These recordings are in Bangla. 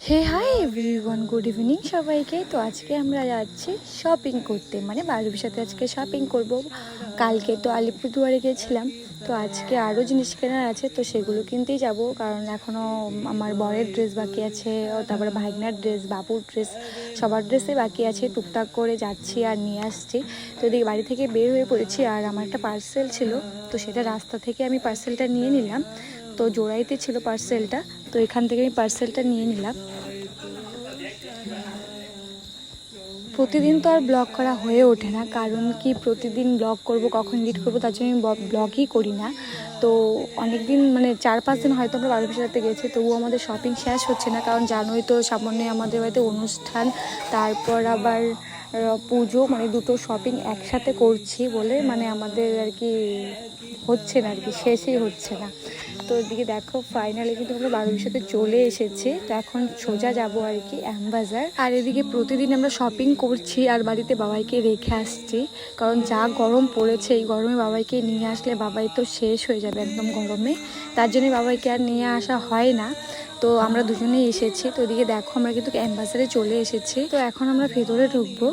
হে হাই এভরিওয়ান, গুড ইভিনিং সবাইকে। তো আজকে আমরা যাচ্ছি শপিং করতে, মানে বান্ধবীর সাথে আজকে শপিং করব। কালকে তো আলিপুরদুয়ারে গিয়েছিলাম, তো আজকে আরও জিনিস কেনার আছে, তো সেগুলো কিনতেই যাব। কারণ এখনও আমার বরের ড্রেস বাকি আছে, তারপরে ভাগনার ড্রেস, বাবুর ড্রেস, সবার ড্রেসে বাকি আছে। টুকটাক করে যাচ্ছি আর নিয়ে আসছি। তো এদিকে বাড়ি থেকে বের হয়ে পড়েছি, আর আমার একটা পার্সেল ছিল, তো সেটা রাস্তা থেকে আমি পার্সেলটা নিয়ে নিলাম। তো জোড়াইতে ছিল পার্সেলটা, তো এখান থেকে আমি পার্সেলটা নিয়ে নিলাম। প্রতিদিন তো আর ব্লগ করা হয়ে ওঠে না, কারণ কি প্রতিদিন ব্লগ করব, কখন এডিট করবো, তার জন্য আমি ব্লগই করি না। তো অনেক দিন, মানে 4-5 দিন হয়তো আমরা বান্ধবীর সাথে গেছি, তবুও আমাদের শপিং শেষ হচ্ছে না। কারণ জানোই তো সামনে আমাদের বাড়িতে অনুষ্ঠান, তারপর আবার পুজো, মানে দুটো শপিং একসাথে করছি বলে মানে আমাদের আর কি হচ্ছে না, আর কি শেষই হচ্ছে না। তো এদিকে দেখো ফাইনালি কিন্তু আমরা বান্ধবীর সাথে চলে এসেছি। তো এখন সোজা যাব আর কি শ্যামবাজার। আর এদিকে প্রতিদিন আমরা শপিং করছি আর বাড়িতে বাবাইকে রেখে আসছি, কারণ যা গরম পড়েছে, এই গরমে বাবাইকে নিয়ে আসলে বাবাই তো শেষ হয়ে যাবে একদম গরমে। তার জন্যই বাবাইকে আর নিয়ে আসা হয় না। তো আমরা দুজনেই এসেছি। তো এদিকে দেখো আমরা কিন্তু শ্যামবাজারে চলে এসেছি। তো এখন আমরা ভেতরে ঢুকবো।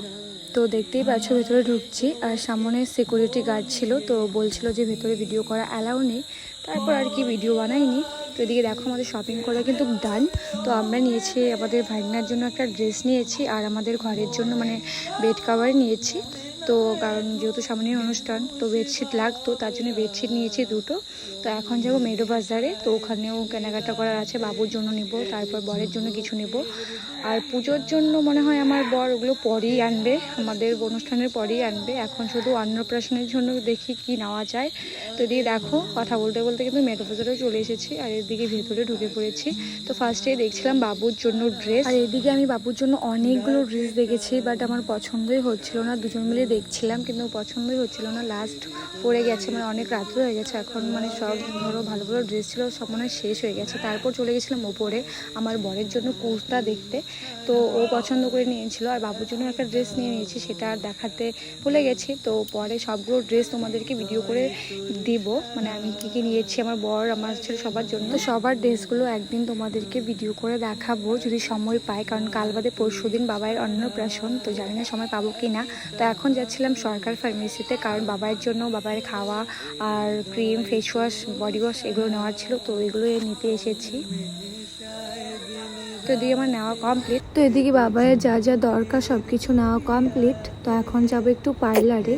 তো দেখতেই পাচ্ছ ভেতরে ঢুকছি, আর সামনে সিকিউরিটি গার্ড ছিল, তো বলছিল যে ভেতরে ভিডিও করা অ্যালাউ নেই। তারপর আর কি ভিডিও বানাইনি। তো এদিকে দেখো আমাদের শপিং করা কিন্তু ডান। তো আমরা নিয়েছি আমাদের ভাগনার জন্য একটা ড্রেস নিয়েছি, আর আমাদের ঘরের জন্য মানে বেড কাভার নিয়েছি। তো কারণ যেহেতু সামনের অনুষ্ঠান, তো বেডশিট লাগতো, তার জন্য বেডশিট নিয়েছি দুটো। তো এখন যাবো মেডো বাজারে, তো ওখানেও কেনাকাটা করার আছে, বাবুর জন্য নেব, তারপর বরের জন্য কিছু নেব। আর পুজোর জন্য মনে হয় আমার বর ওগুলো পরেই আনবে, আমাদের অনুষ্ঠানের পরেই আনবে। এখন শুধু অন্নপ্রাশনের জন্য দেখি কি নেওয়া যায়। তো এদিকে দেখো কথা বলতে বলতে কিন্তু মেডো বাজারেও চলে এসেছি, আর এদিকে ভেতরে ঢুকে পড়েছি। তো ফার্স্টেই দেখছিলাম বাবুর জন্য ড্রেস, আর এদিকে আমি বাবুর জন্য অনেকগুলো ড্রেস দেখেছি, বাট আমার পছন্দই হচ্ছিল না। দুজন মিলে দেখছিলাম কিন্তু পছন্দই হচ্ছিল না, লাস্ট পড়ে গেছে, মানে অনেক রাত্রে হয়ে গেছে এখন, মানে সব ধরো ভালো ভালো ড্রেস ছিল সব মনে হয় শেষ হয়ে গেছে। তারপর চলে গেছিলাম ওপরে আমার বরের জন্য কুর্তা দেখতে, তো ও পছন্দ করে নিয়েছিল। আর বাবুর জন্য একটা ড্রেস নিয়ে নিয়েছি, সেটা আর দেখাতে ভুলে গেছি। তো পরে সবগুলো ড্রেস তোমাদেরকে ভিডিও করে দিব, মানে আমি কী কী নিয়েছি আমার বর আমার ছেলে সবার জন্য। তো সবার ড্রেসগুলো একদিন তোমাদেরকে ভিডিও করে দেখাবো যদি সময় পাই, কারণ কাল বাদে পরশু দিন বাবাইয়ের অন্নপ্রাশন, তো জানি না সময় পাবো কি না। তো এখন যাচ্ছিলাম সরকার ফার্মেসিতে, কারণ বাবাইয়ের জন্য বাবাইয়ের খাওয়া আর cream, face wash, body wash এগুলো নেওয়ার ছিল, তো এগুলো নিতে এসেছি। তো এদিকে আমার নেওয়া কমপ্লিট। তো এদিকে বাবাইয়ের যা যা দরকার সব কিছু নেওয়া কমপ্লিট। তো এখন যাবো একটু পার্লারে।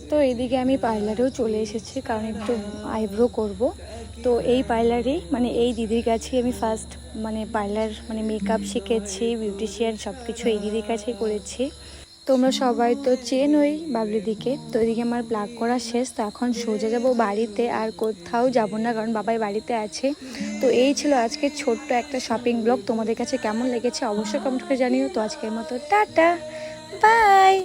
তো এদিকে আমি পার্লারেও চলে এসেছি, কারণ একটু আইব্রো করব। তো এই পার্লারেই, মানে এই দিদির কাছেই আমি ফার্স্ট মানে পার্লার মানে মেকআপ শিখেছি, বিউটিশিয়ান সব কিছু এই দিদির কাছেই করেছি। তোমরা সবাই তো চেনোই বাবলিদিকে। তো এদিকে আমার প্লাগ করা শেষ, তো এখন সোজা যাব বাড়িতে, আর কোথাও যাব না, কারণ বাবাই বাড়িতে আছে। তো এই ছিল আজকে ছোট্ট একটা শপিং ব্লগ। তোমাদের কাছে কেমন লেগেছে অবশ্যই কমেন্ট করে জানিও। তো আজকের মতো টাটা, বাই।